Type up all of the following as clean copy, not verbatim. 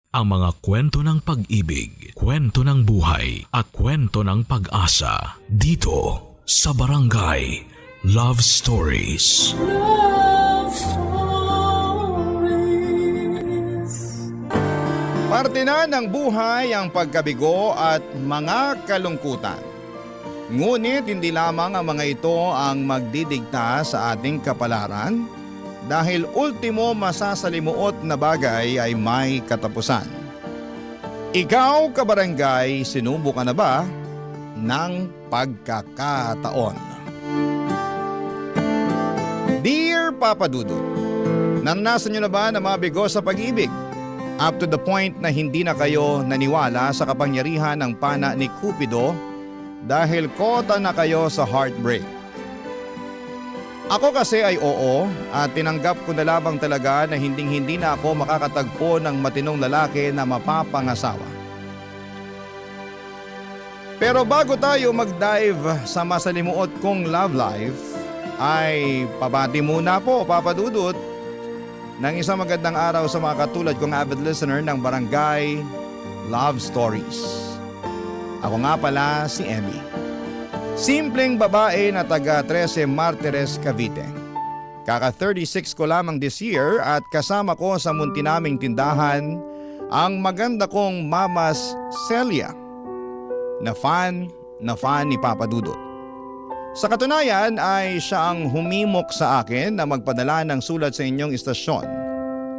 Ang mga kwento ng pag-ibig, kwento ng buhay at kwento ng pag-asa dito sa Barangay Love Stories. Love Stories. Parte na ng buhay ang pagkabigo at mga kalungkutan. Ngunit hindi lamang ang mga ito ang magdidikta sa ating kapalaran dahil ultimo masasalimuot na bagay ay may katapusan. Ikaw, kabarangay, sinubo ka na ba ng pagkakataon? Dear Papa Dudut, naranasan niyo na ba na mabigo sa pag-ibig? Up to the point na hindi na kayo naniwala sa kapangyarihan ng pana ni Cupido dahil kota na kayo sa heartbreak. Ako kasi ay oo at tinanggap ko na lamang talaga na hinding-hindi na ako makakatagpo ng matinong lalaki na mapapangasawa. Pero bago tayo mag-dive sa masalimuot kong love life, ay pabati muna po, Papa Dudut, ng isang magandang araw sa mga katulad kong avid listener ng Barangay Love Stories. Ako nga pala si Emmy. Simpleng babae na taga 13 Martires, Cavite. Kaka 36 ko lamang this year at kasama ko sa munti naming tindahan ang maganda kong Mamas Celia na fan ni Papa Dudut. Sa katunayan ay siya ang humimok sa akin na magpadala ng sulat sa inyong istasyon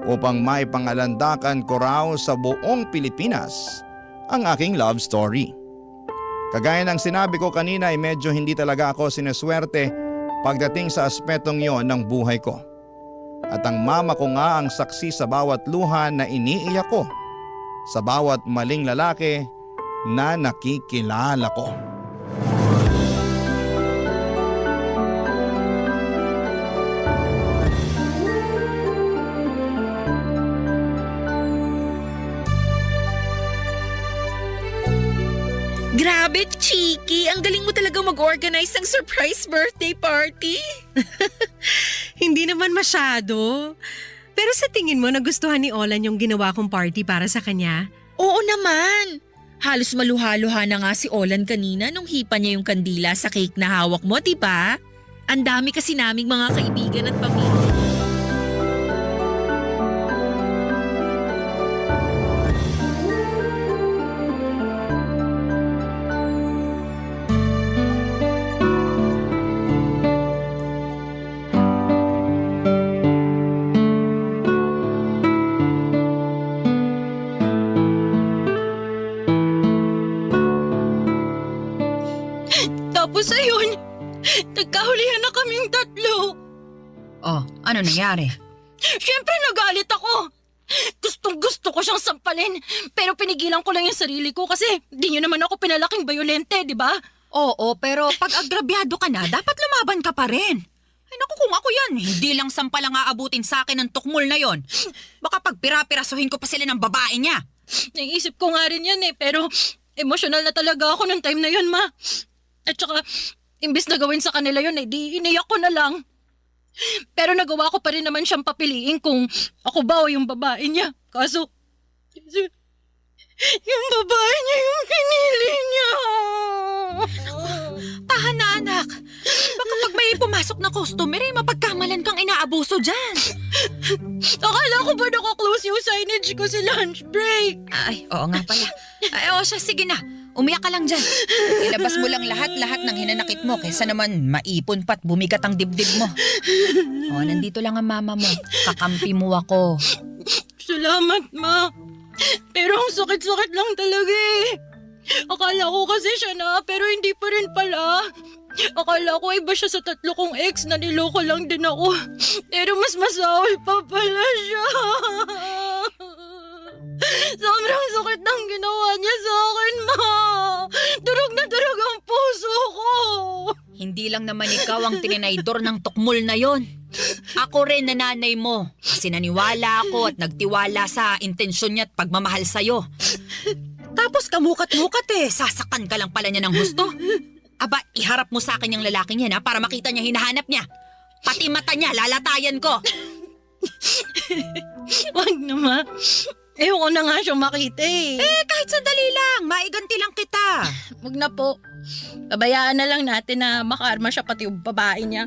upang maipangalandakan ko raw sa buong Pilipinas ang aking love story. Kagaya ng sinabi ko kanina ay medyo hindi talaga ako sinuswerte pagdating sa aspetong yon ng buhay ko. At ang mama ko nga ang saksi sa bawat luha na iniiyak ko, sa bawat maling lalaki na nakikilala ko. Grabe, Chiki! Ang galing mo talaga mag-organize ng surprise birthday party. Hindi naman masyado. Pero sa tingin mo nagustuhan ni Olan yung ginawa kong party para sa kanya? Oo naman. Halos maluha-luha na nga si Olan kanina nung hipa niya yung kandila sa cake na hawak mo, diba? Ang dami kasi naming mga kaibigan at pamilya. Tapos ayun, nagkahulihan na kaming tatlo. Oh, ano nangyari? Siyempre nagalit ako. Gustong-gusto ko siyang sampalin. Pero pinigilan ko lang yung sarili ko kasi di niyo naman ako pinalaking bayolente, di ba? Oo, pero pag agrabyado ka na, dapat lumaban ka pa rin. Ay naku, kung ako yan, hindi lang sampal ang aabutin sa akin ng tukmol na yon. Baka pag pira-pirasuhin ko pa sila ng babae niya. Naisip ko nga rin yan pero emosyonal na talaga ako ng time na yun, ma. At saka, imbis na gawin sa kanila yun, di iniyak ko na lang. Pero nagawa ko pa rin naman siyang papiliin kung ako ba o yung babae niya. Kaso, yung babae niya yung pinili niya. Tahan na anak. Baka pag may pumasok na customer, mapagkamalan kang inaabuso dyan. Akala ko ba naka-close yung signage ko sa lunch break? Ay, oo nga pala. Ay, siya, sige na. Umiyak ka lang dyan. Ilabas mo lang lahat-lahat ng hinanakit mo kaysa naman maipon pa't bumigat ang dibdib mo. Nandito lang ang mama mo. Kakampi mo ako. Salamat, ma. Pero ang sakit-sakit lang talaga eh. Akala ko kasi siya na, pero hindi pa rin pala. Akala ko iba siya sa tatlo kong ex na niloko lang din ako. Pero mas masaway pa pala siya. Sobrang sakit ng ginawa niya sa akin, ma. Durog na durog ang puso ko. Hindi lang naman ikaw ang tininaydor ng tukmol na yon. Ako rin na nanay mo. Kasi naniwala ako at nagtiwala sa intensyon niya at pagmamahal sa'yo. Tapos kamukat-mukat sasakan ka lang pala niya ng husto. Aba, iharap mo sa akin yung lalaking yan para makita niya hinahanap niya. Pati mata niya, lalatayan ko. Wag na, ma. Ayoko na nga siyang makita eh. Kahit sandali lang, maiganti lang kita. Wag na po. Pabayaan na lang natin na makarma siya pati yung babae niya.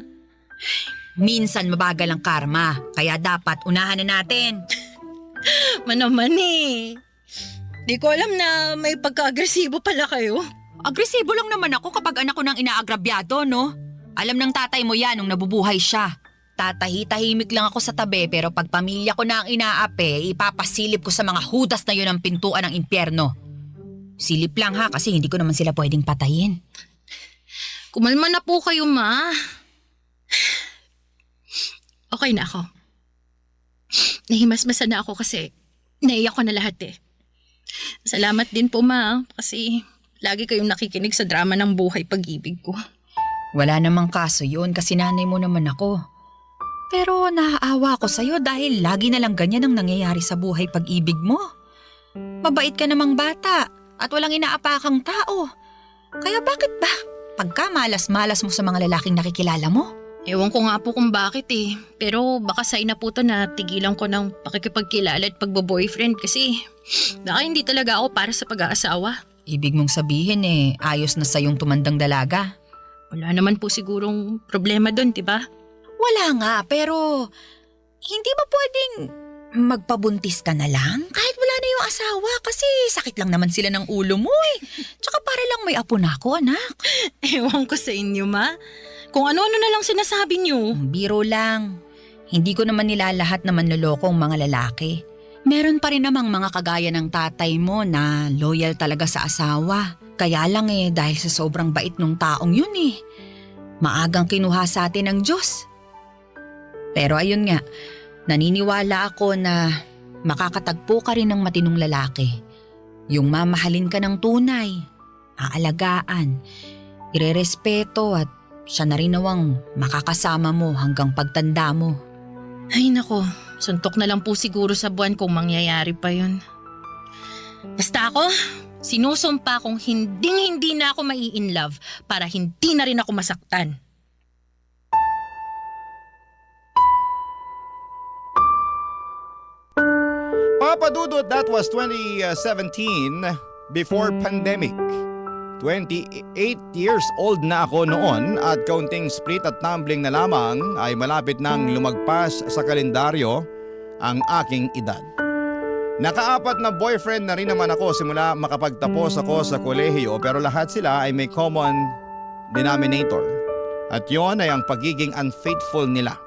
Minsan mabagal ang karma, kaya dapat unahan na natin. Manaman eh. Di ko alam na may pagka-agresibo pala kayo. Agresibo lang naman ako kapag anak ko nang inaagrabyado, no? Alam ng tatay mo yan nung nabubuhay siya. Tatahi-tahimik lang ako sa tabi pero pag pamilya ko na ang inaape, ipapasilip ko sa mga hudas na yun ang pintuan ng impyerno. Silip lang ha kasi hindi ko naman sila pwedeng patayin. Kumalma na po kayo, ma. Okay na ako. Nahimasmasan na ako kasi naiyak ko na lahat eh. Salamat din po, ma, kasi lagi kayong nakikinig sa drama ng buhay pag-ibig ko. Wala namang kaso yun kasi nanay mo naman ako. Pero naaawa ako sa'yo dahil lagi na lang ganyan ang nangyayari sa buhay pag-ibig mo. Mabait ka namang bata at walang inaapakang tao. Kaya bakit ba pagka malas-malas mo sa mga lalaking nakikilala mo? Ewan ko nga po kung bakit eh. Pero baka sign na po to na tigilan ko ng pakikipagkilala at pagbo-boyfriend kasi baka hindi talaga ako para sa pag-aasawa. Ibig mong sabihin ayos na sa'yong tumandang dalaga. Wala naman po sigurong problema doon, diba? Wala nga, pero hindi ba pwedeng magpabuntis ka na lang? Kahit wala na yung asawa kasi sakit lang naman sila ng ulo mo eh. Tsaka para lang may apo na ako, anak. Ewan ko sa inyo, ma. Kung ano-ano na lang sinasabi niyo. Biro lang. Hindi ko naman nilalahat na manloloko ang mga lalaki. Meron pa rin namang mga kagaya ng tatay mo na loyal talaga sa asawa. Kaya lang dahil sa sobrang bait nung taong yun maagang kinuha sa atin ng Diyos. Pero ayun nga, naniniwala ako na makakatagpo ka rin ng matinong lalaki. Yung mamahalin ka ng tunay, aalagaan, irerespeto at siya na rin nawang makakasama mo hanggang pagtanda mo. Ay nako, suntok na lang po siguro sa buwan kung mangyayari pa yun. Basta ako, sinusumpa kong hindi na ako mai-inlove para hindi na rin ako masaktan. Papa Dudut, that was 2017 before pandemic. 28 years old na ako noon at kaunting split at tumbling na lamang ay malapit nang lumagpas sa kalendaryo ang aking edad. Nakaapat na boyfriend na rin naman ako simula makapagtapos ako sa kolehiyo pero lahat sila ay may common denominator. At yon ay ang pagiging unfaithful nila.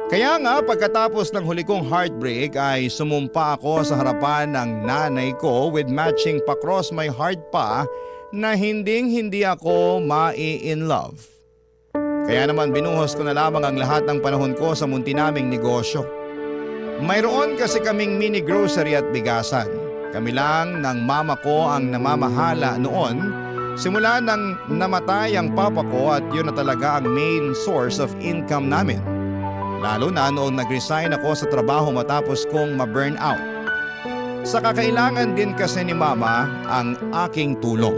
Kaya nga pagkatapos ng huli kong heartbreak ay sumumpa ako sa harapan ng nanay ko with matching pa-cross my heart pa na hindi ako mai-in love. Kaya naman binuhos ko na lamang ang lahat ng panahon ko sa munti naming negosyo. Mayroon kasi kaming mini grocery at bigasan. Kami lang ng mama ko ang namamahala noon simula nang namatay ang papa ko at yun na talaga ang main source of income namin. Lalo na noong nag-resign ako sa trabaho matapos kong ma-burn out. Sa kakailangan din kasi ni mama ang aking tulong.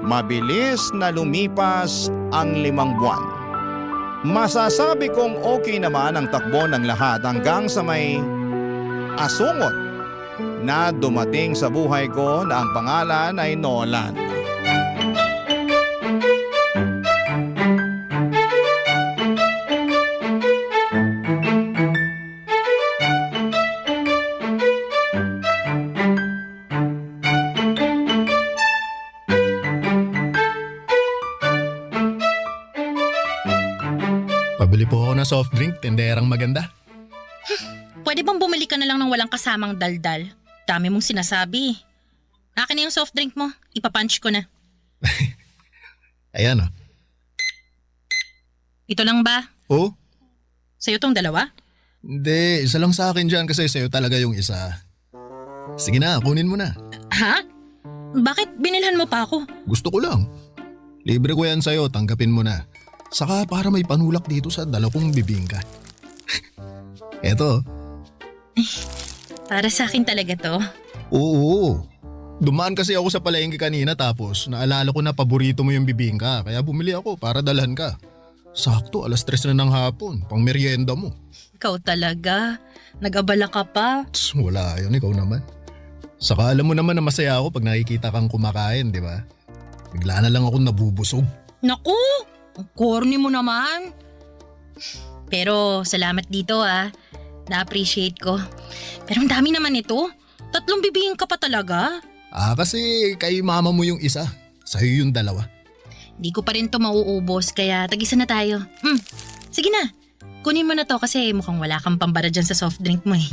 Mabilis na lumipas ang 5 buwan. Masasabi kong okay naman ang takbo ng lahat hanggang sa may asungot na dumating sa buhay ko na ang pangalan ay Nolan. Pabili po ako ng soft drink, tenderang maganda. Pwede bang bumili ka na lang ng walang kasamang daldal? Dami mong sinasabi. Akin na yung soft drink mo. Ipapunch ko na. Ayan o. Ito lang ba? Oh? Sa'yo tong dalawa? Hindi, isa lang sa akin dyan kasi sa'yo talaga yung isa. Sige na, kunin mo na. Ha? Bakit binilhan mo pa ako? Gusto ko lang. Libre ko yan sa'yo, tanggapin mo na. Saka para may panulak dito sa dala kong bibingka. Eto. Para sa akin talaga to. Oo. Dumaan kasi ako sa palengke kanina tapos naalala ko na paborito mo yung bibingka kaya bumili ako para dalhan ka. Sakto, 3:00 na ng hapon, pang merienda mo. Ikaw talaga. Nag-abala ka pa. Wala yun, ikaw naman. Saka alam mo naman na masaya ako pag nakikita kang kumakain, di ba? Bigla na lang ako nabubusog. Naku, ang corny mo naman. Pero salamat dito Na-appreciate ko. Pero ang dami naman ito. 3 bibingin ka pa talaga. Kasi kay mama mo yung isa. Sa'yo yung 2. Di ko pa rin to mauubos kaya tag-isa na tayo. Sige na. Kunin mo na to kasi mukhang wala kang pambara dyan sa soft drink mo eh.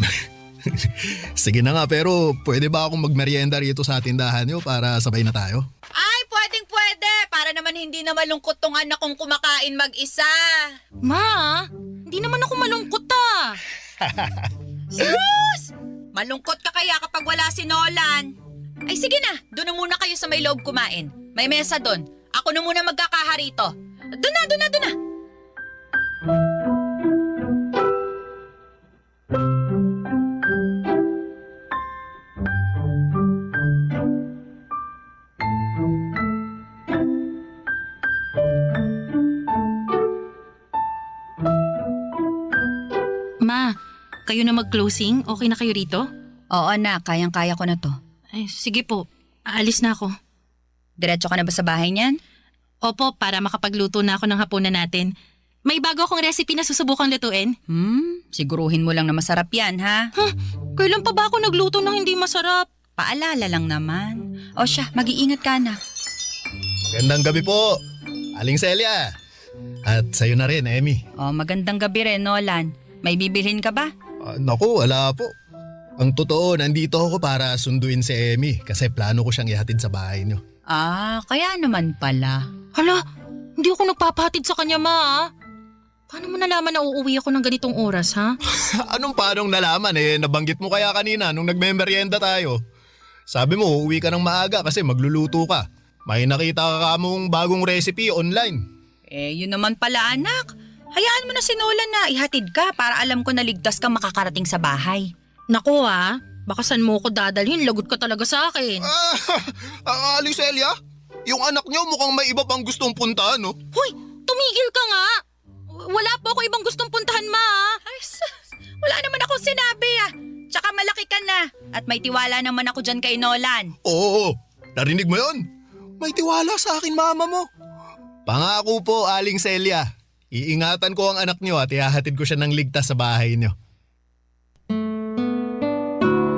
Sige na nga, pero pwede ba akong magmerienda rito sa tindahan niyo para sabay na tayo? Ay, pwede. Para naman hindi na malungkot tong anak kong kumakain mag-isa. Ma, hindi naman ako malungkot Sus! Malungkot ka kaya kapag wala si Nolan. Ay sige na, doon na muna kayo sa may loob kumain. May mesa doon. Ako na muna magkakaharito. Doon na. Ma, kayo na mag-closing? Okay na kayo rito? Oo na, kayang-kaya ko na to. Ay, sige po. Aalis na ako. Diretso ka na ba sa bahay niyan? Opo, para makapagluto na ako ng hapunan natin. May bago akong recipe na susubukang lutuin. Siguruhin mo lang na masarap yan, ha? Kailan pa ba ako nagluto ng hindi masarap? Paalala lang naman. O siya, mag-iingat ka na. Gandang gabi po, Aling Celia. At sa'yo na rin, Emmy. O, magandang gabi rin, Nolan. May bibilhin ka ba? Naku, wala po. Ang totoo, nandito ako para sunduin si Emmy kasi plano ko siyang ihatid sa bahay niyo. Kaya naman pala. Hala, hindi ako nagpapahatid sa kanya, Ma. Paano mo nalaman na uuwi ako ng ganitong oras, ha? Anong paanong nalaman nabanggit mo kaya kanina nung nagmemeryenda tayo. Sabi mo, uuwi ka ng maaga kasi magluluto ka. May nakita ka mong bagong recipe online. Yun naman pala, anak. Hayaan mo na si Nolan na ihatid ka para alam ko na ligtas kang makakarating sa bahay. Naku, baka saan mo ko dadalhin, lagot ka talaga sa akin. Aling Celia, yung anak niyo mukhang may iba pang gustong puntahan, no? Hoy, tumigil ka nga! Wala po ako ibang gustong puntahan, Ma. Ay, wala naman akong sinabi Tsaka malaki ka na. At may tiwala naman ako dyan kay Nolan. Oo, narinig mo yon? May tiwala sa akin mama mo. Pangako po, Aling Celia. Iingatan ko ang anak niyo at ihahatid ko siya ng ligtas sa bahay niyo.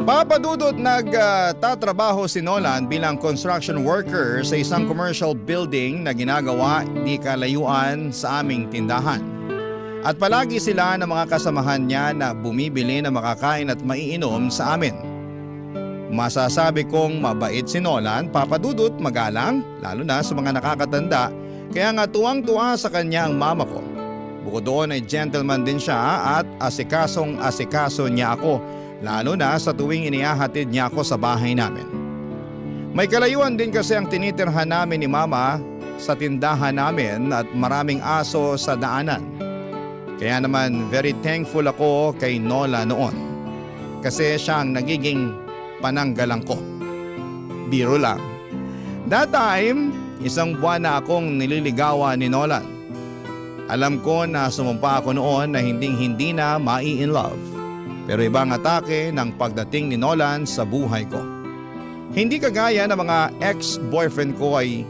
Papa Dudut, nagtatrabaho si Nolan bilang construction worker sa isang commercial building na ginagawa di kalayuan sa aming tindahan. At palagi sila ng mga kasamahan niya na bumibili na makakain at maiinom sa amin. Masasabi kong mabait si Nolan, Papa Dudut, magalang, lalo na sa mga nakakatanda, kaya nga tuwang-tuwa sa kanya ang mama ko. Bukod doon ay gentleman din siya at asikasong-asikaso niya ako, lalo na sa tuwing inihahatid niya ako sa bahay namin. May kalayuan din kasi ang tinitirhan namin ni Mama sa tindahan namin at maraming aso sa daanan. Kaya naman very thankful ako kay Nola noon kasi siya ang nagiging pananggalang ko. Biro lang. That time, 1 buwan na akong nililigawan ni Nolan. Alam ko na sumumpa ako noon na hindi na mai-in love. Pero ibang atake ng pagdating ni Nolan sa buhay ko. Hindi kagaya ng mga ex-boyfriend ko ay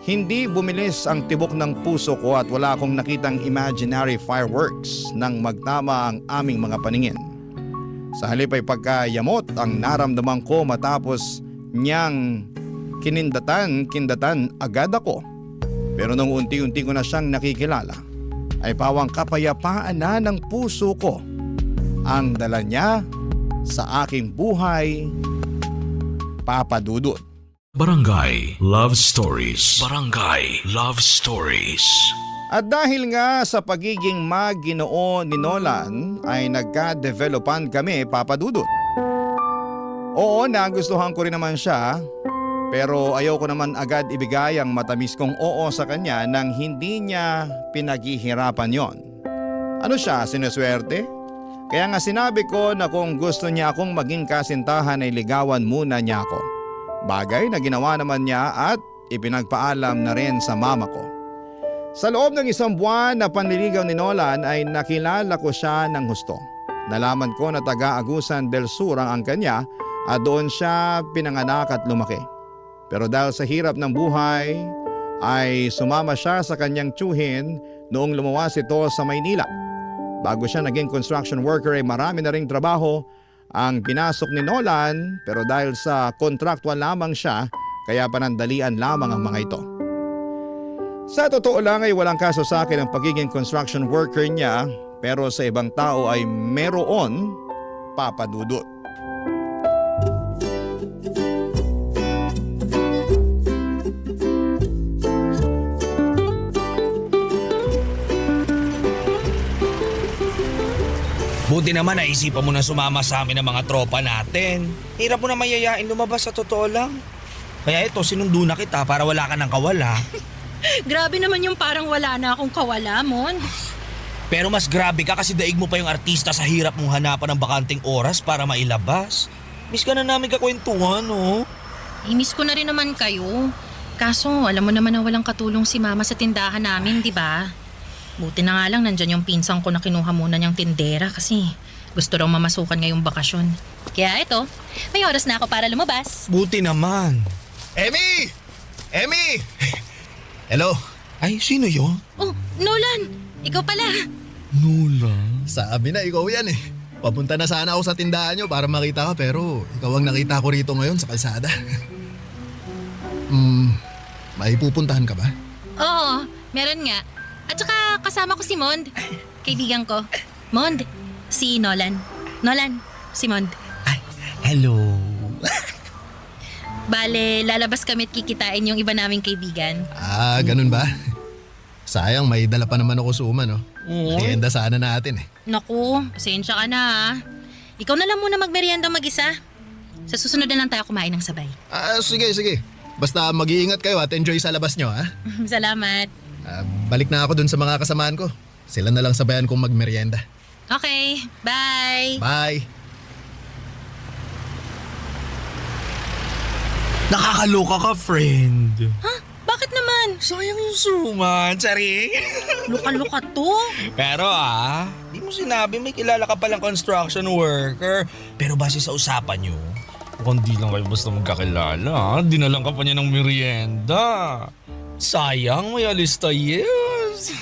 hindi bumilis ang tibok ng puso ko at wala akong nakitang imaginary fireworks nang magtama ang aming mga paningin. Sa halip ay pagkayamot ang naramdaman ko matapos niyang kindatan agad ako. Pero nung unti-unti ko na siyang nakikilala, ay pawang kapayapaan na ng puso ko ang dala niya sa aking buhay, Papa Dudut. Barangay Love Stories. Barangay Love Stories. At dahil nga sa pagiging maginoo ni Nolan ay nagka-developan kami, Papa Dudut. Oo, nagustuhan ko rin naman siya, pero ayaw ko naman agad ibigay ang matamis kong oo sa kanya nang hindi niya pinaghihirapan yon. Ano siya, sinuswerte? Kaya nga sinabi ko na kung gusto niya akong maging kasintahan ay ligawan muna niya ako. Bagay na ginawa naman niya at ipinagpaalam na rin sa mama ko. Sa loob ng 1 buwan na panliligaw ni Nolan ay nakilala ko siya ng husto. Nalaman ko na taga Agusan del Sur ang angkan niya at doon siya pinanganak at lumaki. Pero dahil sa hirap ng buhay ay sumama siya sa kanyang tiyuhin noong lumuwas ito sa Maynila. Bago siya naging construction worker ay marami na ring trabaho ang pinasok ni Nolan, pero dahil sa kontraktual lamang siya kaya panandalian lamang ang mga ito. Sa totoo lang ay walang kaso sa akin ang pagiging construction worker niya, pero sa ibang tao ay meron, Papa Dudut. Buti naman naisipan mo na sumama sa amin ng mga tropa natin. Hirap mo na mayayain lumabas sa totoo lang. Kaya ito, sinundo na kita para wala ka ng kawala. Grabe naman yung parang wala na akong kawala, Mon. Pero mas grabe ka kasi daig mo pa yung artista sa hirap mong hanapan ng bakanting oras para mailabas. Miss ka na namin kakwentuhan, no? Miss ko na rin naman kayo. Kaso alam mo naman na walang katulong si Mama sa tindahan namin, di ba? Buti na nga lang nandyan yung pinsang ko na kinuha muna niyang tindera kasi gusto raw mamasukan ngayong bakasyon. Kaya ito, may oras na ako para lumabas. Buti naman. Emmy! Emmy! Hello? Ay, sino yun? Oh, Nolan! Ikaw pala! Nula. Sabi na ikaw yan eh. Papunta na sana ako sa tindahan nyo para makita ka pero ikaw ang nakita ko rito ngayon sa kalsada. May pupuntahan ka ba? Oo, meron nga. At saka kasama ko si Mond, kaibigan ko. Mond, si Nolan. Nolan, si Mond. Ay, hello. Bale, lalabas kami at kikitain yung iba naming kaibigan. Ah, ganun ba? Sayang, may dala pa naman ako suma, no? Merienda sana natin eh. Naku, pasensya ka na ha. Ikaw na lang muna magmerienda mag-isa. Sa susunod na lang tayo kumain ng sabay. Ah, sige, sige. Basta mag-iingat kayo at enjoy sa labas nyo, ha? Salamat. Balik na ako dun sa mga kasamaan ko. Sila na lang sabayan kong magmerienda. Okay, bye. Bye! Nakakaloka ka, friend. Bakit naman? Sayang yung suman, charing. Luka-luka to. Pero di mo sinabi may kilala ka palang construction worker. Pero base sa usapan nyo, kung di lang kayo basta magkakilala, dinalang ka pa niya ng merienda. Sayang, may alista, yes.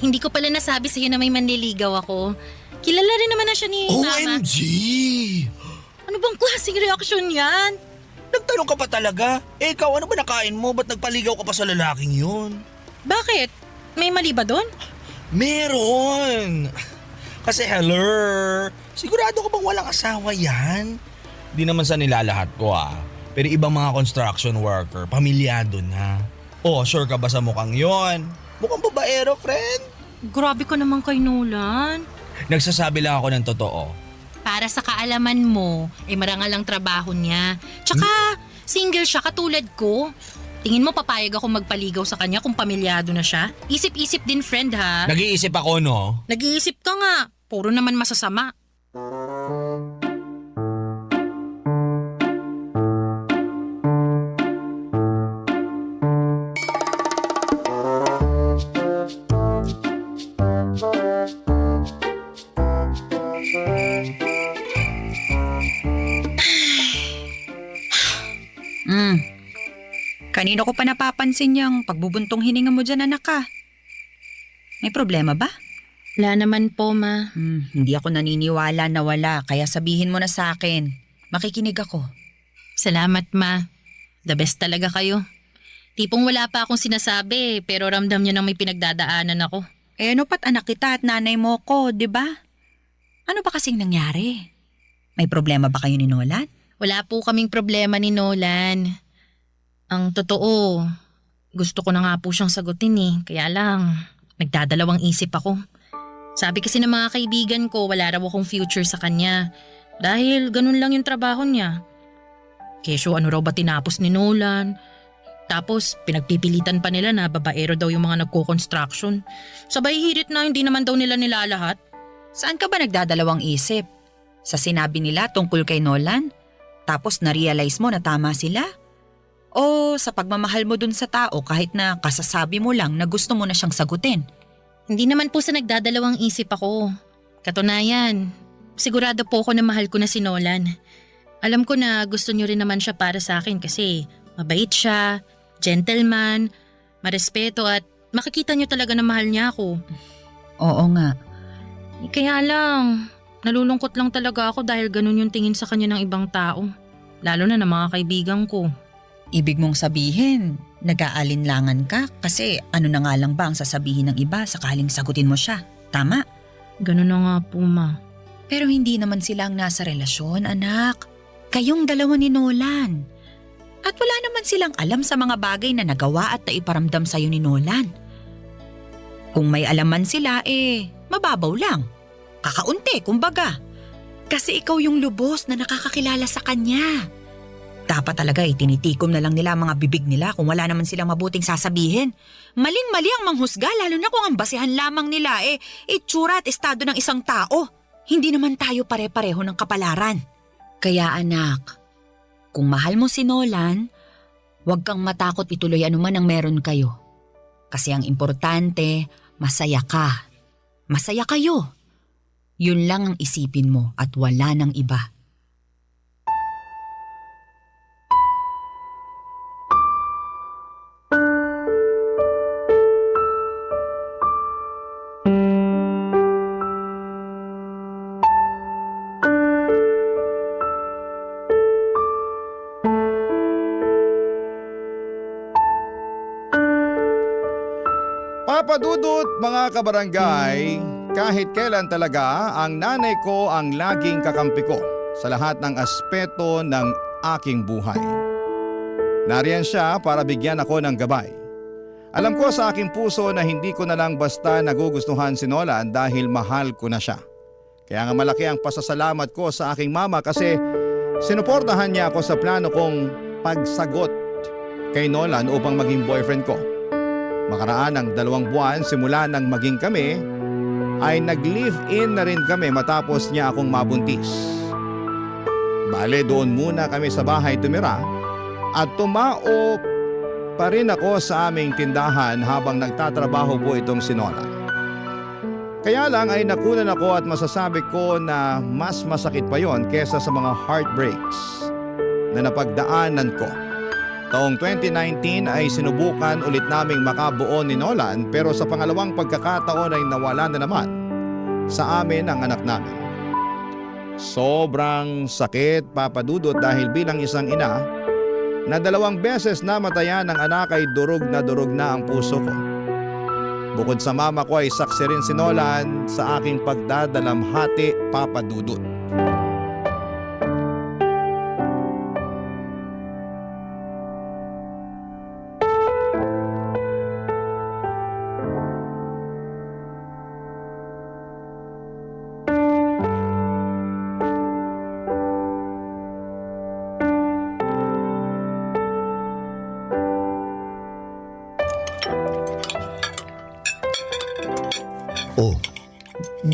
Hindi ko pala nasabi sa'yo na may manliligaw ako. Kilala rin naman na siya ni Mama. OMG! Ano bang klaseng reaksyon yan? Nagtanong ka pa talaga? Eh, ikaw, ano ba nakain mo? Ba't nagpaligaw ka pa sa lalaking yun? Bakit? May mali ba doon? Meron! Kasi hello, sigurado ka bang walang asawa yan? Di naman sa nilalahat ko Pero ibang mga construction worker, pamilyado na. Oh, sure ka ba sa mukhang yon? Mukhang babaero, friend. Grabe ka naman kay Nolan. Nagsasabi lang ako ng totoo. Para sa kaalaman mo, marangal ang trabaho niya. Tsaka, single siya katulad ko. Tingin mo papayag ako magpaligaw sa kanya kung pamilyado na siya? Isip-isip din, friend, ha? Nag-iisip ako, no? Nag-iisip ka nga. Puro naman masasama. Kanino ko pa napapansin yung pagbubuntong hininga mo dyan, anak ka? May problema ba? Wala naman po, Ma. Hindi ako naniniwala na wala, kaya sabihin mo na sa akin. Makikinig ako. Salamat, Ma. The best talaga kayo. Tipong wala pa akong sinasabi, pero ramdam niyo nang may pinagdadaanan ako. Eh ano pat anak kita at nanay mo ko, di ba? Ano ba kasing nangyari? May problema ba kayo ni Nolan? Wala po kaming problema ni Nolan. Ang totoo, gusto ko na nga po siyang sagutin Kaya lang, nagdadalawang isip ako. Sabi kasi ng mga kaibigan ko, wala raw akong future sa kanya. Dahil ganun lang yung trabaho niya. Kesyo ano raw ba tinapos ni Nolan? Tapos pinagpipilitan pa nila na babaero daw yung mga nagko-construction. Sabay hirit na hindi naman daw nila nilalahat. Saan ka ba nagdadalawang isip? Sa sinabi nila tungkol kay Nolan? Tapos na-realize mo na tama sila? O sa pagmamahal mo dun sa tao kahit na kasasabi mo lang na gusto mo na siyang sagutin? Hindi naman po sa nagdadalawang isip ako. Katunayan, sigurado po ako na mahal ko na si Nolan. Alam ko na gusto niyo rin naman siya para sa akin kasi mabait siya, gentleman, marespeto at makikita niyo talaga na mahal niya ako. Oo nga. Kaya lang, nalulungkot lang talaga ako dahil ganun yung tingin sa kanya ng ibang tao. Lalo na ng mga kaibigan ko. Ibig mong sabihin, nag-aalinlangan ka kasi ano na nga lang ba ang sasabihin ng iba sakaling sagutin mo siya. Tama? Ganun na nga po, ma. Pero hindi naman sila ang nasa relasyon, anak. Kayong dalawa ni Nolan. At wala naman silang alam sa mga bagay na nagawa at naiparamdam sa'yo ni Nolan. Kung may alaman sila, mababaw lang. Kakaunti, kumbaga. Kasi ikaw yung lubos na nakakakilala sa kanya. Dapat talaga tinitikom na lang nila ang mga bibig nila kung wala naman silang mabuting sasabihin. Maling-mali ang manghusga lalo na kung ang basihan lamang nila itsura at estado ng isang tao. Hindi naman tayo pare-pareho ng kapalaran. Kaya anak, kung mahal mo si Nolan, huwag kang matakot ituloy anuman ang meron kayo. Kasi ang importante, masaya ka. Masaya kayo. Yun lang ang isipin mo at wala nang iba. Papa Dudut, mga kabarangay, kahit kailan talaga ang nanay ko ang laging kakampi ko sa lahat ng aspeto ng aking buhay. Nariyan siya para bigyan ako ng gabay. Alam ko sa aking puso na hindi ko na lang basta nagugustuhan si Nolan dahil mahal ko na siya. Kaya nga malaki ang pasasalamat ko sa aking mama kasi sinuportahan niya ako sa plano kong pagsagot kay Nolan upang maging boyfriend ko. Makaraan ng 2 buwan simula nang maging kami, ay nag-live-in na rin kami matapos niya akong mabuntis. Bale, doon muna kami sa bahay tumira at tumao pa rin ako sa aming tindahan habang nagtatrabaho po itong si Nolan. Kaya lang ay nakunan ako at masasabi ko na mas masakit pa yon kesa sa mga heartbreaks na napagdaanan ko. Taong 2019 ay sinubukan ulit naming makabuo ni Nolan pero sa pangalawang pagkakataon ay nawala na naman sa amin ang anak namin. Sobrang sakit, Papa Dudut, dahil bilang isang ina na 2 beses namatayan ng anak ay durog na ang puso ko. Bukod sa mama ko ay saksi rin si Nolan sa aking pagdadalamhati, Papa Dudut. Oh,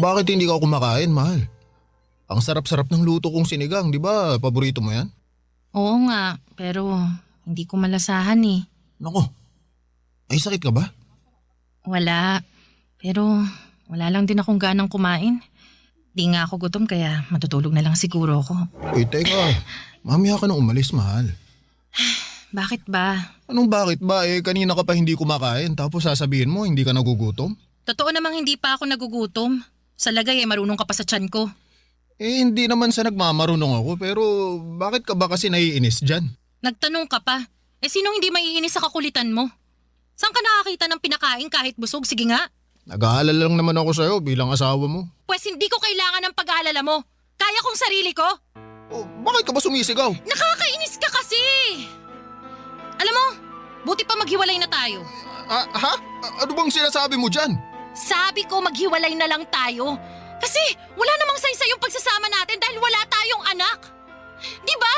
bakit hindi ka kumakain, mahal? Ang sarap-sarap ng luto kong sinigang, di ba? Paborito mo yan? Oo nga, pero hindi ko malasahan eh. Nako, ay sakit ka ba? Wala, pero wala lang din akong ganang kumain. Di nga ako gutom kaya matutulog na lang siguro ako. Uy, teka, mamaya ka nang umalis, mahal. Bakit ba? Anong bakit ba? Kanina ka pa hindi kumakain tapos sasabihin mo hindi ka nagugutom? Totoo namang hindi pa ako nagugutom. Sa lagay marunong ka pa sa tiyan ko. Hindi naman sa nagmamarunong ako pero bakit ka ba kasi naiinis dyan? Nagtanong ka pa. Sinong hindi maiinis sa kakulitan mo? Saan ka nakakita ng pinakain kahit busog? Sige nga. Nag-aalala lang naman ako sa'yo bilang asawa mo. Pues hindi ko kailangan ng pag-aalala mo. Kaya kong sarili ko. Oh, bakit ka ba sumisigaw? Nakakainis ka kasi. Alam mo, buti pa maghiwalay na tayo. Ha? Ano bang sinasabi mo dyan? Sabi ko maghiwalay na lang tayo. Kasi wala namang saysa yung pagsasama natin dahil wala tayong anak. Di ba?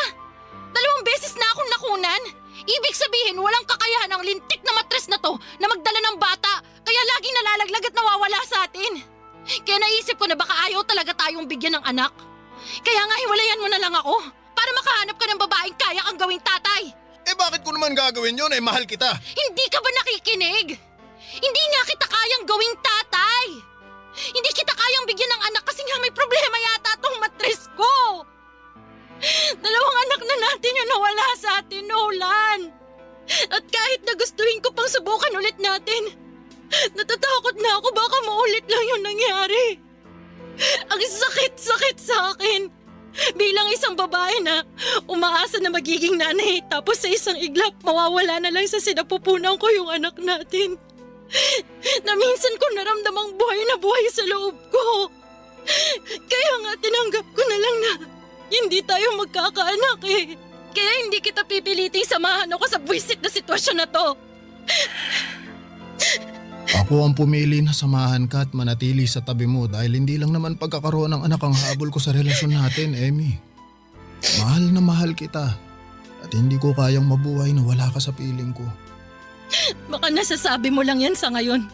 2 beses na akong nakunan. Ibig sabihin walang kakayahan ang lintik na matres na to na magdala ng bata. Kaya laging nalalaglag at nawawala sa atin. Kaya naisip ko na baka ayaw talaga tayong bigyan ng anak. Kaya nga hiwalayan mo na lang ako para makahanap ka ng babaeng kaya kang gawing tatay. Bakit ko naman gagawin yun? Mahal kita. Hindi ka ba nakikinig? Hindi nga kita kayang gawing tatay. Hindi kita kayang bigyan ng anak kasi nga may problema yata tong matres ko. 2 anak na natin yung nawala sa atin, Nolan. At kahit na gustuhin ko pang subukan ulit natin, natatakot na ako baka maulit lang yung nangyari. Ang sakit-sakit sa akin. Bilang isang babae na umaasa na magiging nanay, tapos sa isang iglap mawawala na lang sa sinapupunan ko yung anak natin. Na minsan ko naramdamang buhay na buhay sa loob ko. Kaya nga tinanggap ko na lang na hindi tayo magkakaanak eh. Kaya hindi kita pipiliting samahan ako sa buwisit na sitwasyon na to. Ako ang pumili na samahan ka at manatili sa tabi mo dahil hindi lang naman pagkakaroon ng anak ang habol ko sa relasyon natin, Emmy. Mahal na mahal kita at hindi ko kayang mabuhay na wala ka sa piling ko. Baka nasasabi mo lang yan sa ngayon.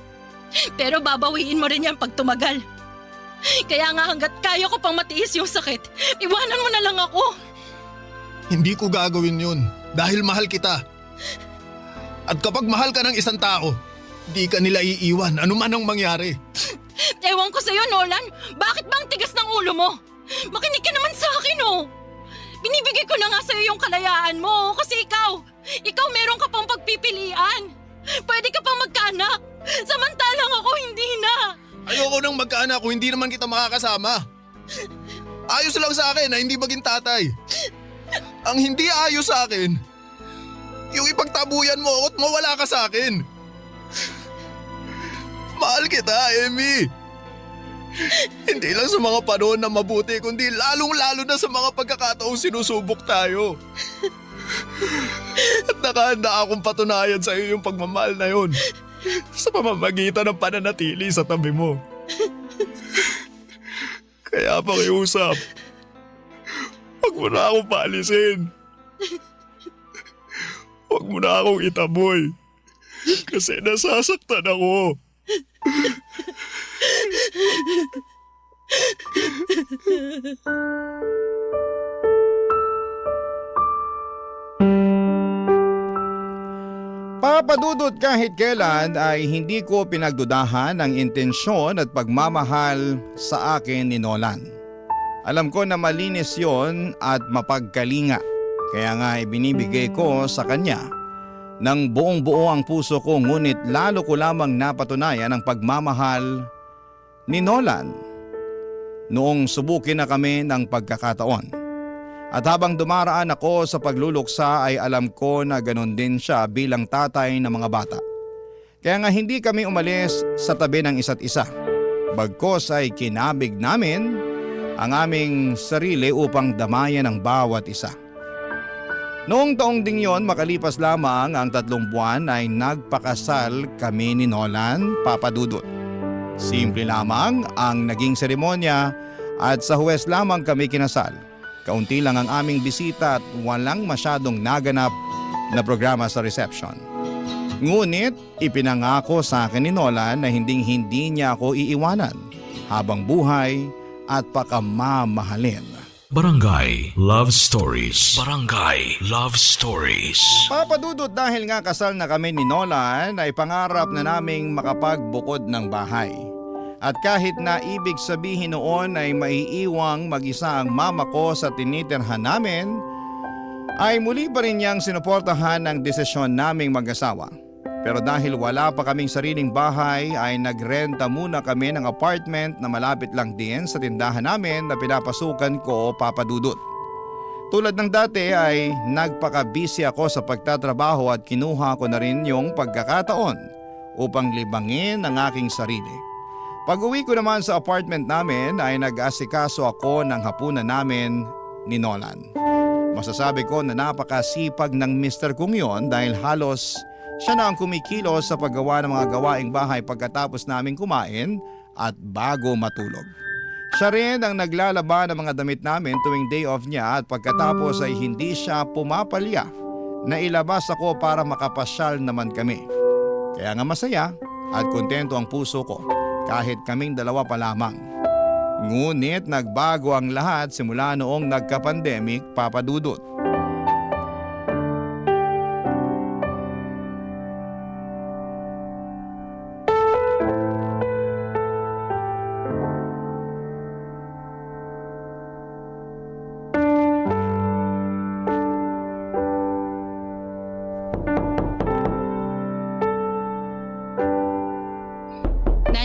Pero babawiin mo rin yan pag tumagal. Kaya nga hanggat kaya ko pang matiis yung sakit, iwanan mo na lang ako. Hindi ko gagawin yun dahil mahal kita. At kapag mahal ka ng isang tao, di ka nila iiwan anuman ang mangyari. Ewan ko sa'yo, Nolan. Bakit ba ang tigas ng ulo mo? Makinig ka naman sa akin, oh. Binibigay ko na nga sa'yo yung kalayaan mo kasi ikaw meron ka pang pagpipilian. Pwede ka pang magkaanak. Samantalang ako hindi na. Ayoko nang magkaanak kung hindi naman kita makakasama. Ayos lang sa akin na hindi maging tatay. Ang hindi ayos sa akin, yung ipagtabuyan mo ako at mawala ka sa akin. Mahal kita, Emmy. Hindi lang sa mga panahon na mabuti, kundi lalong-lalo na sa mga pagkakataong sinusubok tayo. At nakahanda akong patunayan sa iyo yung pagmamahal na yun sa pamamagitan ng pananatili sa tabi mo. Kaya pakiusap, huwag mo na akong paalisin. Huwag mo na akong itaboy. Kasi nasasaktan ako. Papadudot kahit kailan ay hindi ko pinagdudahan ang intensyon at pagmamahal sa akin ni Nolan. Alam ko na malinis yon at mapagkalinga. Kaya nga ibinibigay ko sa kanya ng buong buo ang puso ko, ngunit lalo ko lamang napatunayan ang pagmamahal ni Nolan noong subukin na kami ng pagkakataon. At habang dumaraan ako sa pagluluksa ay alam ko na ganun din siya bilang tatay ng mga bata. Kaya nga hindi kami umalis sa tabi ng isa't isa. Bagkos ay kinabig namin ang aming sarili upang damayan ang bawat isa. Noong taong ding yon, makalipas lamang ang 3 buwan ay nagpakasal kami ni Nolan, Papa Dudut. Simple lamang ang naging seremonya at sa Huwes lamang kami kinasal. Kaunti lang ang aming bisita at walang masyadong naganap na programa sa reception. Ngunit ipinangako sa akin ni Nolan na hindi niya ako iiwanan habang buhay at pakamamahalin. Barangay Love Stories. Barangay Love Stories. Papadudot dahil nga kasal na kami ni Nolan ay pangarap na naming makapagbukod ng bahay. At kahit na ibig sabihin noon ay maiiwang mag-isa ang mama ko sa tinitirhan namin, ay muli pa rin niyang sinuportahan ang desisyon naming mag-asawa. Pero dahil wala pa kaming sariling bahay ay nagrenta muna kami ng apartment na malapit lang din sa tindahan namin na pinapasukan ko, Papa Dudut. Tulad ng dati ay nagpaka-busy ako sa pagtatrabaho at kinuha ko na rin yung pagkakataon upang libangin ang aking sarili. Pag-uwi ko naman sa apartment namin ay nag-asikaso ako ng hapunan namin ni Nolan. Masasabi ko na napakasipag ng mister kong yon dahil halos siya na ang kumikilos sa paggawa ng mga gawaing bahay pagkatapos namin kumain at bago matulog. Siya rin ang naglalaba ng mga damit namin tuwing day off niya at pagkatapos ay hindi siya pumapalya na ilabas ako para makapasyal naman kami. Kaya nga masaya at kontento ang puso ko kahit kaming dalawa pa lamang. Ngunit nagbago ang lahat simula noong nagka-pandemic, Papa Dudut.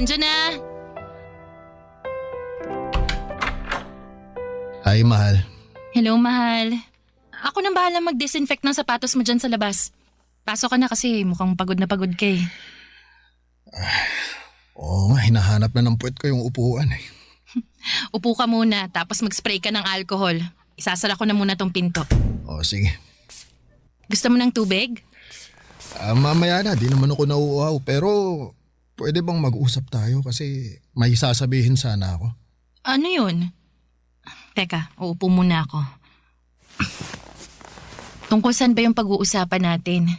nandyan na. Hi, mahal. Hello, mahal. Ako nang bahala mag-disinfect ng sapatos mo dyan sa labas. Pasok ka na kasi mukhang pagod na pagod ka eh. Oo nga, hinahanap na ng puwet ko yung upuan eh. Upo ka muna tapos mag-spray ka ng alcohol. Isasara ko na muna tong pinto. O sige. Gusto mo ng tubig? Mamaya na, di naman ako nauuhaw. Pero pwede bang mag-usap tayo kasi may sasabihin sana ako. Ano yun? Teka, uupo muna ako. Tungkol saan ba yung pag-uusapan natin?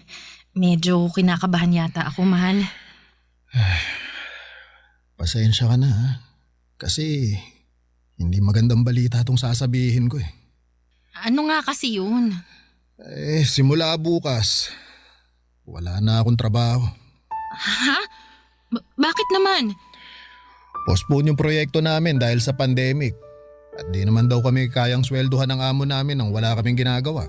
Medyo kinakabahan yata ako, mahal. Pasensya ka na ha. Kasi hindi magandang balita itong sasabihin ko eh. Ano nga kasi yun? Simula bukas, wala na akong trabaho. Ha? Bakit naman? Postpone yung proyekto namin dahil sa pandemic. At di naman daw kami kayang swelduhan ng amo namin nang wala kaming ginagawa.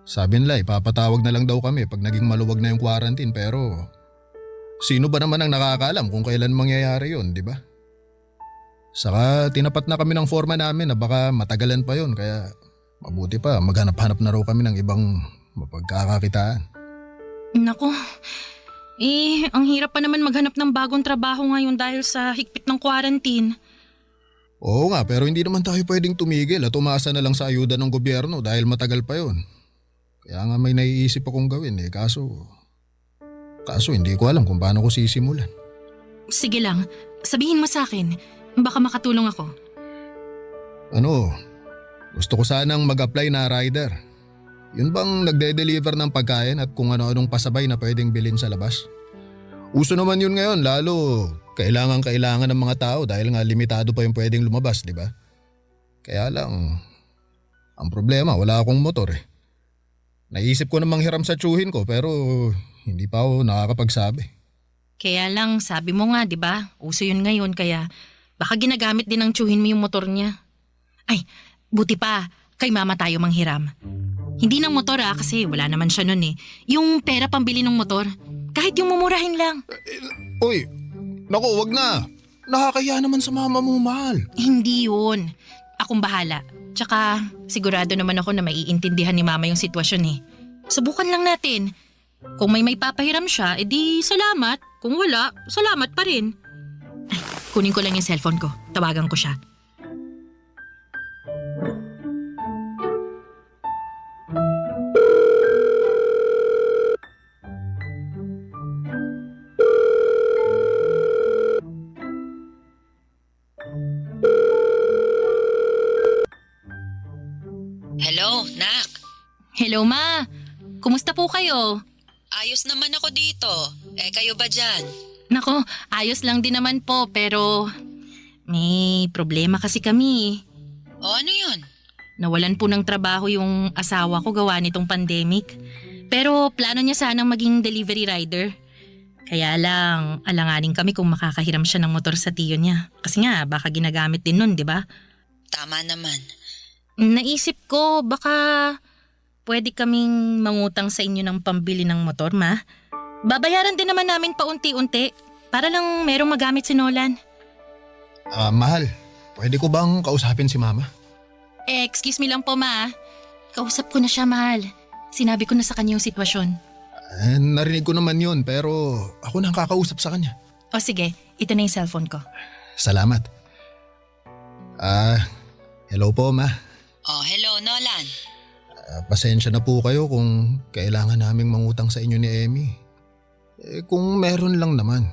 Sabi nila ipapatawag na lang daw kami pag naging maluwag na yung quarantine pero sino ba naman ang nakakaalam kung kailan mangyayari yun, di ba? Saka tinapat na kami ng forma namin na baka matagalan pa yun kaya mabuti pa maghanap-hanap na raw kami ng ibang mapagkakakitaan. Nako, ang hirap pa naman maghanap ng bagong trabaho ngayon dahil sa higpit ng quarantine. Oo nga pero hindi naman tayo pwedeng tumigil at umasa na lang sa ayuda ng gobyerno dahil matagal pa yun. Kaya nga may naiisip akong gawin kaso hindi ko alam kung paano ko sisimulan. Sige lang, sabihin mo sa akin, baka makatulong ako. Gusto ko sanang mag-apply na rider. Yun bang nagde-deliver ng pagkain at kung ano-anong pasabay na pwedeng bilhin sa labas? Uso naman yun ngayon lalo kailangan ng mga tao dahil nga limitado pa yung pwedeng lumabas, di ba? Kaya lang, ang problema wala akong motor eh. Naisip ko namang hiram sa tsuhin ko pero hindi pa ako nakakapagsabi. Kaya lang, sabi mo nga, di ba? Uso yun ngayon kaya baka ginagamit din ng tsuhin mo yung motor niya. Ay, buti pa, kay mama tayo manghiram. Hindi ng motor kasi wala naman siya nun eh. Yung pera pambili ng motor, kahit yung mumurahin lang. Uy, naku wag na. Nakakaya naman sa mama mo, mahal. Hindi yun. Akong bahala. Tsaka sigurado naman ako na maiintindihan ni mama yung sitwasyon eh. Subukan lang natin. Kung may papahiram siya, edi salamat. Kung wala, salamat pa rin. Ay, kunin ko lang yung cellphone ko. Tawagan ko siya. Hello, Nak. Hello ma, kumusta po kayo? Ayos naman ako dito. Kayo ba dyan? Nako, ayos lang din naman po pero may problema kasi kami. O ano yun? Nawalan po ng trabaho yung asawa ko gawa nitong pandemic. Pero plano niya sanang maging delivery rider. Kaya lang, alanganin kami kung makakahiram siya ng motor sa tiyo niya. Kasi nga, baka ginagamit din nun, di ba? Tama naman. Naisip ko, baka pwede kaming mangutang sa inyo ng pambili ng motor, ma. Babayaran din naman namin paunti-unti para lang merong magamit si Nolan. Mahal, pwede ko bang kausapin si mama? Excuse me lang po, ma. Kausap ko na siya, mahal. Sinabi ko na sa kanya yung sitwasyon. Narinig ko naman yun pero ako na ang kakausap sa kanya. O sige, ito na yung cellphone ko. Salamat. Hello po, ma. Oh, hello, Nolan. Pasensya na po kayo kung kailangan naming mangutang sa inyo ni Emmy. Kung meron lang naman.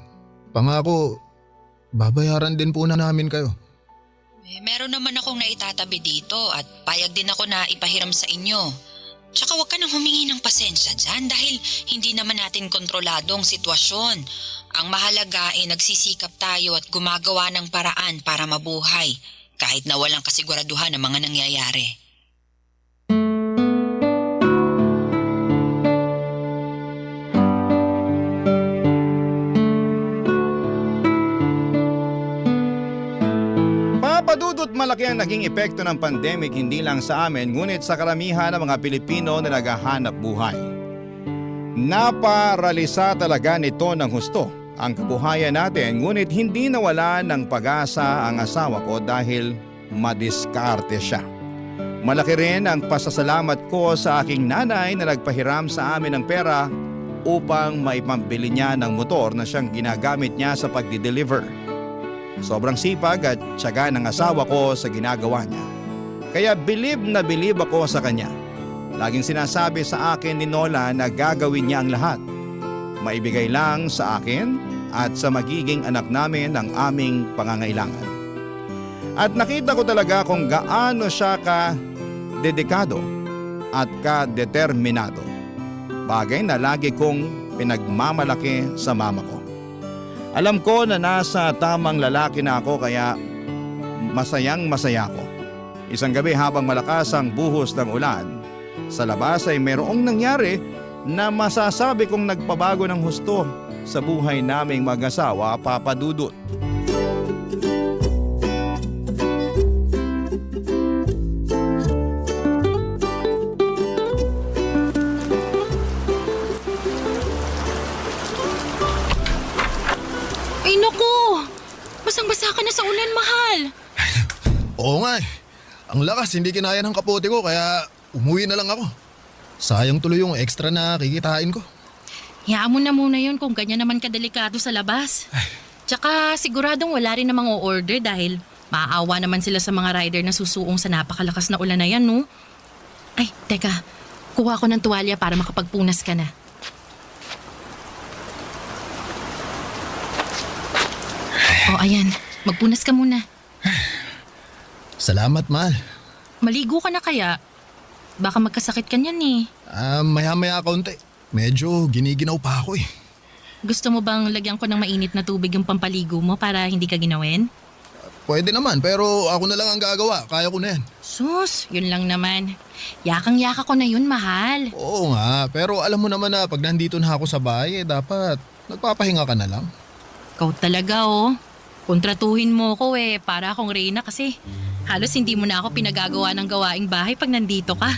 Pangako, babayaran din po na namin kayo. Meron naman akong naitatabi dito at payag din ako na ipahiram sa inyo. Tsaka huwag ka nang humingi ng pasensya dyan dahil hindi naman natin kontrolado ang sitwasyon. Ang mahalaga ay nagsisikap tayo at gumagawa ng paraan para mabuhay kahit na walang kasiguraduhan ng mga nangyayari. Papadudot malaki ang naging epekto ng pandemic hindi lang sa amin ngunit sa karamihan ng mga Pilipino na naghahanap buhay. Naparalisa talaga nito ng husto ang kabuhayan natin, ngunit hindi nawala ng pag-asa ang asawa ko dahil madiskarte siya. Malaki rin ang pasasalamat ko sa aking nanay na nagpahiram sa amin ng pera upang maipambili niya ng motor na siyang ginagamit niya sa pagdi-deliver. Sobrang sipag at tiyaga ng asawa ko sa ginagawa niya. Kaya bilib na bilib ako sa kanya. Laging sinasabi sa akin ni Nola na gagawin niya ang lahat. Maibigay lang sa akin at sa magiging anak namin ang aming pangangailangan. At nakita ko talaga kung gaano siya ka-dedikado at ka-determinado. Bagay na lagi kong pinagmamalaki sa mama ko. Alam ko na nasa tamang lalaki na ako kaya masayang masaya ko. Isang gabi habang malakas ang buhos ng ulan, sa labas ay mayroong nangyari na masasabi kong nagpabago ng husto sa buhay naming mag-asawa, Papa Dudut. Ay naku! Basang-basa ka na sa ulan, mahal. Oo nga eh. Ang lakas, hindi kinaya ng kapote ko kaya umuwi na lang ako. Sayang tuloy yung extra na kikitain ko. Hayaan mo na muna yun kung ganyan naman kadelikado sa labas. Tsaka siguradong wala rin namang o-order dahil maaawa naman sila sa mga rider na susuong sa napakalakas na ulan na yan, no? Ay, teka. Kuha ko ng tuwalya para makapagpunas ka na. O, ayan. Magpunas ka muna. Salamat, mahal. Maligo ka na kaya? Baka magkasakit ka niyan eh. Maya-maya kaunti. Medyo giniginaw pa ako eh. Gusto mo bang lagyan ko ng mainit na tubig yung pampaligo mo para hindi ka ginawin? Pwede naman pero ako na lang ang gagawa. Kaya ko na yan. Sus, yun lang naman. Yakang-yaka ko na yun, mahal. Oo nga, pero alam mo naman na pag nandito na ako sa bahay dapat nagpapahinga ka na lang. Ikaw talaga oh. Kontratuhin mo ko eh, para akong Reyna kasi halos hindi mo na ako pinagagawa ng gawaing bahay pag nandito ka.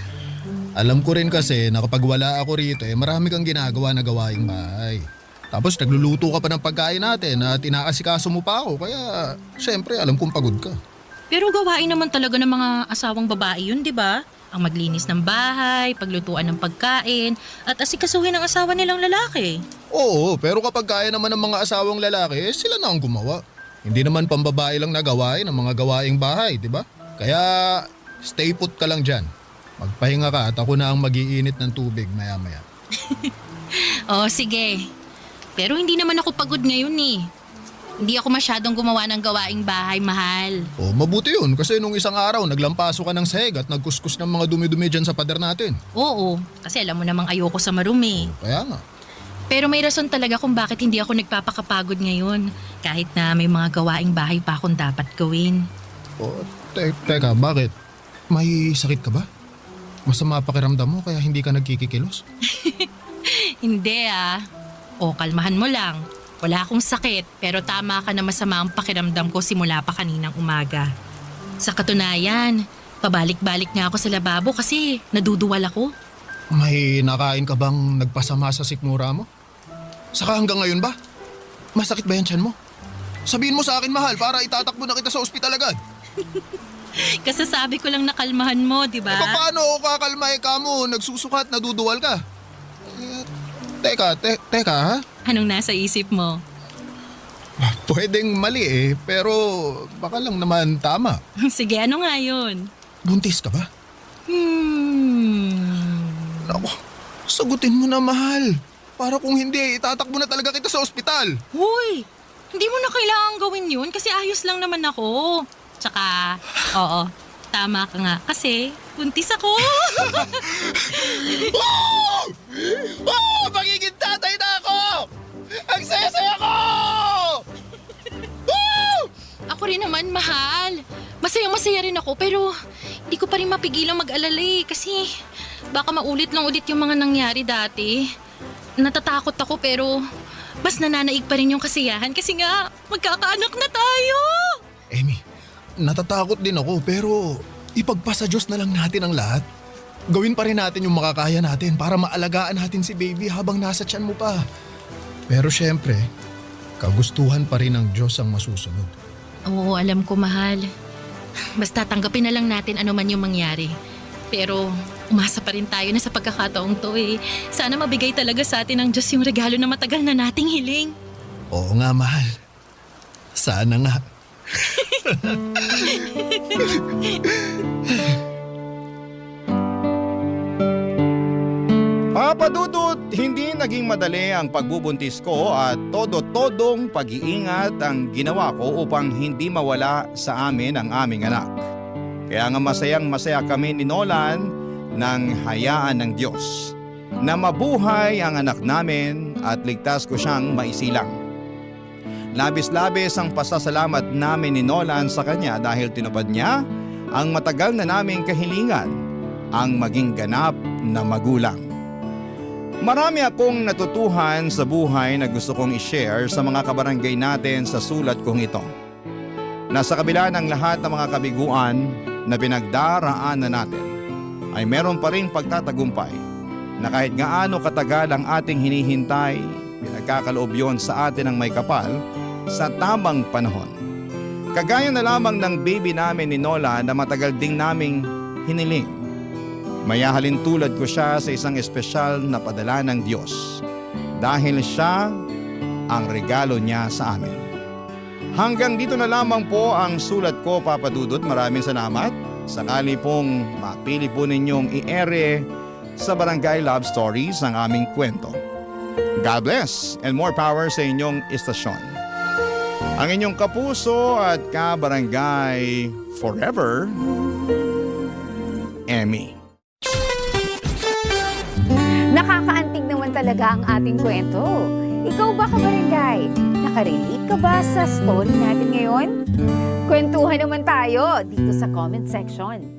Alam ko rin kasi na kapag wala ako rito marami kang ginagawa na gawaing bahay. Tapos nagluluto ka pa ng pagkain natin at inaasikaso mo pa ako kaya syempre alam kong pagod ka. Pero gawain naman talaga ng mga asawang babae yun, di ba? Ang maglinis ng bahay, paglutuan ng pagkain, at asikasuhin ng asawa nilang lalaki. Oo, pero kapag kaya naman ng mga asawang lalaki, sila na ang gumawa. Hindi naman pambabae lang na gawain ang mga gawaing bahay, di ba? Kaya stay put ka lang dyan. Magpahinga ka at ako na ang mag-iinit ng tubig maya-maya. Oh, sige. Pero hindi naman ako pagod ngayon eh. Hindi ako masyadong gumawa ng gawaing bahay, mahal. O mabuti yun kasi nung isang araw naglampaso ka ng sahig at nagkuskus ng mga dumi-dumi dyan sa pader natin. Oo, kasi alam mo namang ayoko sa marumi. Kaya nga. Pero may rason talaga kung bakit hindi ako nagpapakapagod ngayon. Kahit na may mga gawaing bahay pa akong dapat gawin. O, teka, bakit? May sakit ka ba? Masama pakiramdam mo kaya hindi ka nagkikikilos? Hindi ah. O, kalmahan mo lang. Wala akong sakit pero tama ka na masama ang pakiramdam ko simula pa kaninang umaga. Sa katunayan, pabalik-balik nga ako sa lababo kasi naduduwal ako. May nakain ka bang nagpasama sa sikmura mo? Saka hanggang ngayon ba? Masakit ba yan tiyan mo? Sabihin mo sa akin, mahal, para itatakbo na kita sa ospital agad. Kasasabi ko lang na kalmahan mo, di ba? Paano ako kakalmay ka mo? Nagsusukat, naduduwal ka. Teka ha? Anong nasa isip mo? Pwedeng mali pero baka lang naman tama. Sige, ano nga yun? Buntis ka ba? Naku, sagutin mo na, mahal. Para kung hindi, itatakbo na talaga kita sa ospital. Hoy! Hindi mo na kailangan gawin yun kasi ayos lang naman ako. Tsaka, oo, tama ka nga kasi buntis ako. Magiging tatay na ako! Ang saya-saya ko! Ako rin naman, mahal. Masayang-masaya rin ako pero hindi ko pa rin mapigilang mag-alala kasi baka maulit lang ulit yung mga nangyari dati. Natatakot ako pero mas nananaig pa rin yung kasiyahan kasi nga magkakaanak na tayo. Amy, natatakot din ako pero ipagpasa Diyos na lang natin ang lahat. Gawin pa rin natin yung makakaya natin para maalagaan natin si baby habang nasa tiyan mo pa. Pero syempre, kagustuhan pa rin ng Diyos ang masusunod. Oo, alam ko, mahal. Basta tanggapin na lang natin ano man yung mangyari. Pero umasa pa rin tayo na sa pagkakataong to eh. Sana mabigay talaga sa atin ng Diyos yung regalo na matagal na nating hiling. Oo nga, mahal. Sana nga. Papa Dudut, hindi naging madali ang pagbubuntis ko at todo-todong pag-iingat ang ginawa ko upang hindi mawala sa amin ang aming anak. Kaya nga masayang-masaya kami ni Nolan nang hayaan ng Diyos na mabuhay ang anak namin at ligtas ko siyang maisilang. Labis-labis ang pasasalamat namin ni Nolan sa kanya dahil tinupad niya ang matagal na naming kahilingan, ang maging ganap na magulang. Marami akong natutuhan sa buhay na gusto kong i-share sa mga kabarangay natin sa sulat kong ito. Nasa kabila ng lahat ng mga kabiguan na pinagdaraanan natin, ay meron pa rin pagtatagumpay na kahit gaano katagal ang ating hinihintay, pinagkakaloob yon sa atin ng may kapal sa tamang panahon. Kagaya na lamang ng baby namin ni Nola na matagal ding naming hiniling. Mayahalin tulad ko siya sa isang espesyal na padala ng Diyos dahil siya ang regalo niya sa amin. Hanggang dito na lamang po ang sulat ko, Papa Dudut. Maraming salamat. Sakali pong mapili po ninyong i-ere sa Barangay Love Stories ang aming kwento. God bless and more power sa inyong istasyon. Ang inyong kapuso at kabarangay forever, Emmy. Nakakaantig naman talaga ang ating kwento. Ikaw ba, kabarangay? Nakarelate ka ba sa story natin ngayon? Kwentuhan naman tayo dito sa comment section.